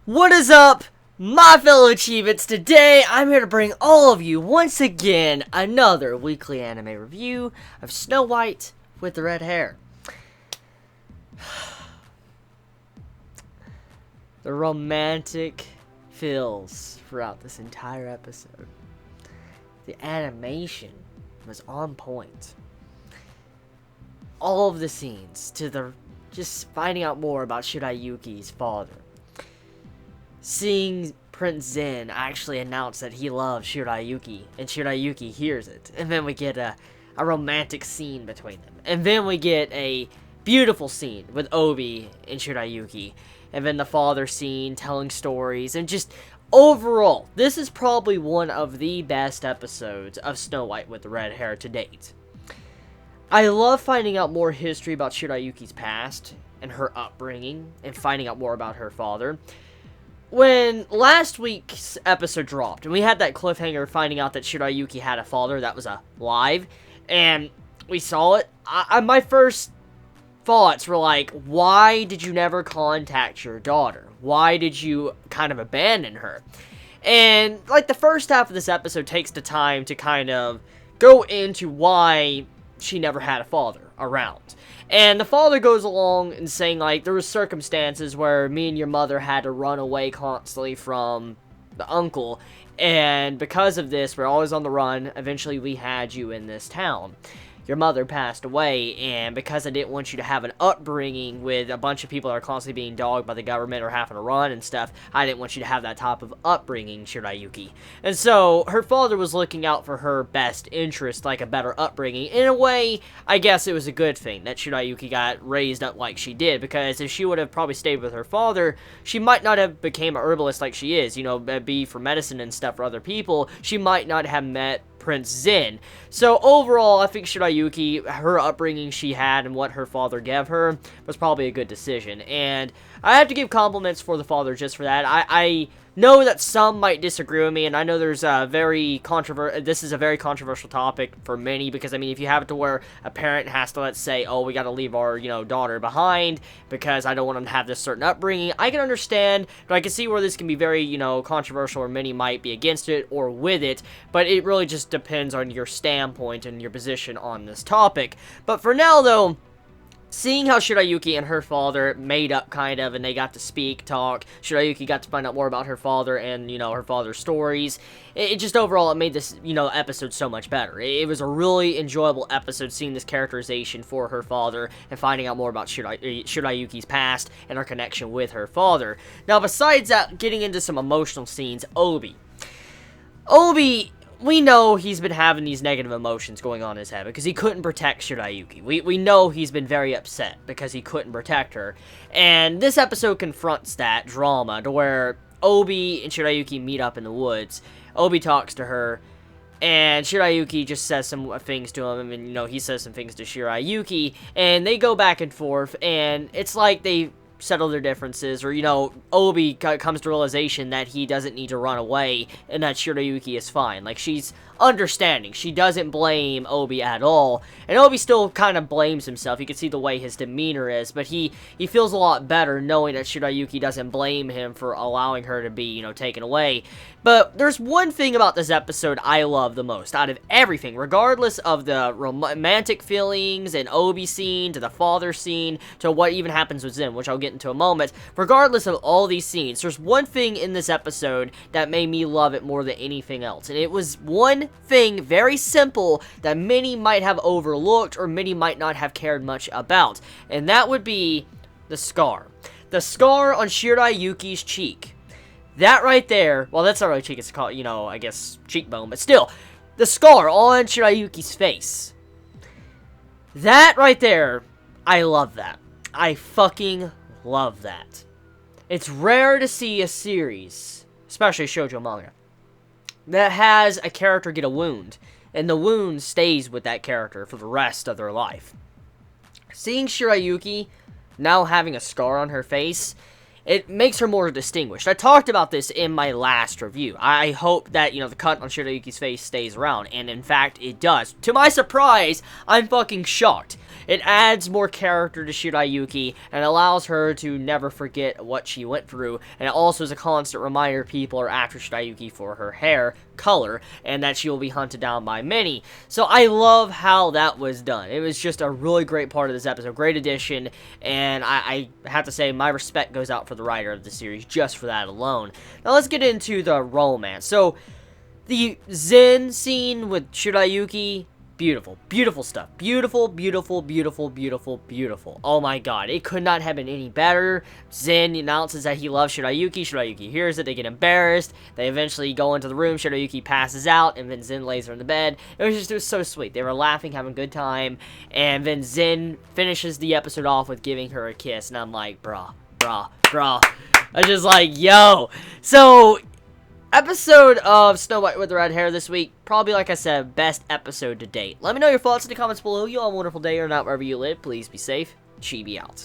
What is up, my fellow Chibits? Today, I'm here to bring all of you, once again, another weekly anime review of Snow White with the red hair. The romantic feels throughout this entire episode. The animation was on point. All of the scenes, to the just finding out more about Shirayuki's father. Seeing Prince Zen actually announce that he loves Shirayuki, and Shirayuki hears it. And then we get a romantic scene between them. And then we get a beautiful scene with Obi and Shirayuki. And then the father scene, telling stories, and just overall, this is probably one of the best episodes of Snow White with the red hair to date. I love finding out more history about Shirayuki's past, and her upbringing, and finding out more about her father. When last week's episode dropped, and we had that cliffhanger finding out that Shirayuki had a father that was alive, and we saw it, my first thoughts were like, why did you never contact your daughter? Why did you kind of abandon her? And, like, the first half of this episode takes the time to kind of go into why she never had a father around. And the father goes along and saying, like, there was circumstances where me and your mother had to run away constantly from the uncle, and because of this, we're always on the run. Eventually, we had you in this town. Your mother passed away, and because I didn't want you to have an upbringing with a bunch of people that are constantly being dogged by the government or having to run and stuff, I didn't want you to have that type of upbringing, Shirayuki. And so, her father was looking out for her best interest, like a better upbringing. In a way, I guess it was a good thing that Shirayuki got raised up like she did, because if she would have probably stayed with her father, she might not have became a herbalist like she is, you know, be for medicine and stuff for other people. She might not have met Prince Zen. So overall, I think Shirayuki, her upbringing she had and what her father gave her was probably a good decision. And I have to give compliments for the father just for that. I know that some might disagree with me, and I know there's a this is a very controversial topic for many, because, I mean, if you have it to where a parent has to, let's say, oh, we gotta leave our, you know, daughter behind because I don't want them to have this certain upbringing, I can understand, but I can see where this can be very, you know, controversial, or many might be against it or with it, but it really just depends on your standpoint and your position on this topic. But for now, though, seeing how Shirayuki and her father made up, kind of, and they got to talk, Shirayuki got to find out more about her father and, you know, her father's stories, it just overall, it made this, you know, episode so much better. It was a really enjoyable episode, seeing this characterization for her father and finding out more about Shirayuki's past and her connection with her father. Now, besides that, getting into some emotional scenes, Obi, we know he's been having these negative emotions going on in his head because he couldn't protect Shirayuki. We know he's been very upset because he couldn't protect her. And this episode confronts that drama to where Obi and Shirayuki meet up in the woods. Obi talks to her, and Shirayuki just says some things to him, and, you know, he says some things to Shirayuki, and they go back and forth, and it's like they settle their differences, or, you know, Obi comes to realization that he doesn't need to run away, and that Shirayuki is fine. Like, she's understanding. She doesn't blame Obi at all, and Obi still kind of blames himself. You can see the way his demeanor is, but he feels a lot better knowing that Shirayuki doesn't blame him for allowing her to be, you know, taken away. But there's one thing about this episode I love the most out of everything, regardless of the romantic feelings and Obi scene, to the father scene, to what even happens with Zen, which I'll get into a moment. Regardless of all these scenes, there's one thing in this episode that made me love it more than anything else, and it was one thing very simple that many might have overlooked or many might not have cared much about, and that would be the scar. The scar on Shirayuki's cheek. That right there, well, that's not really cheek, it's called, you know, I guess cheekbone, but still, the scar on Shirayuki's face. That right there, I love that. I fucking love that. It's rare to see a series, especially shoujo manga, that has a character get a wound, and the wound stays with that character for the rest of their life. Seeing Shirayuki now having a scar on her face, it makes her more distinguished. I talked about this in my last review. I hope that, you know, the cut on Shirayuki's face stays around, and in fact, it does. To my surprise, I'm fucking shocked. It adds more character to Shirayuki and allows her to never forget what she went through, and it also is a constant reminder people are after Shirayuki for her hair color, and that she will be hunted down by many. So I love how that was done. It was just a really great part of this episode, great addition, and I have to say my respect goes out for the writer of the series just for that alone. Now let's get into the romance. So the Zen scene with Shirayuki, beautiful, beautiful stuff. Beautiful, beautiful, beautiful, beautiful, beautiful. Oh my god, it could not have been any better. Zen announces that he loves Shirayuki. Shirayuki hears it, they get embarrassed. They eventually go into the room, Shirayuki passes out, and then Zen lays her in the bed. It was so sweet. They were laughing, having a good time, and then Zen finishes the episode off with giving her a kiss, and I'm like, bruh. I just like, yo. So episode of Snow White with the Red Hair this week, probably, like I said, best episode to date. Let me know your thoughts in the comments below. You all have a wonderful day or not wherever you live. Please be safe. Chibi out.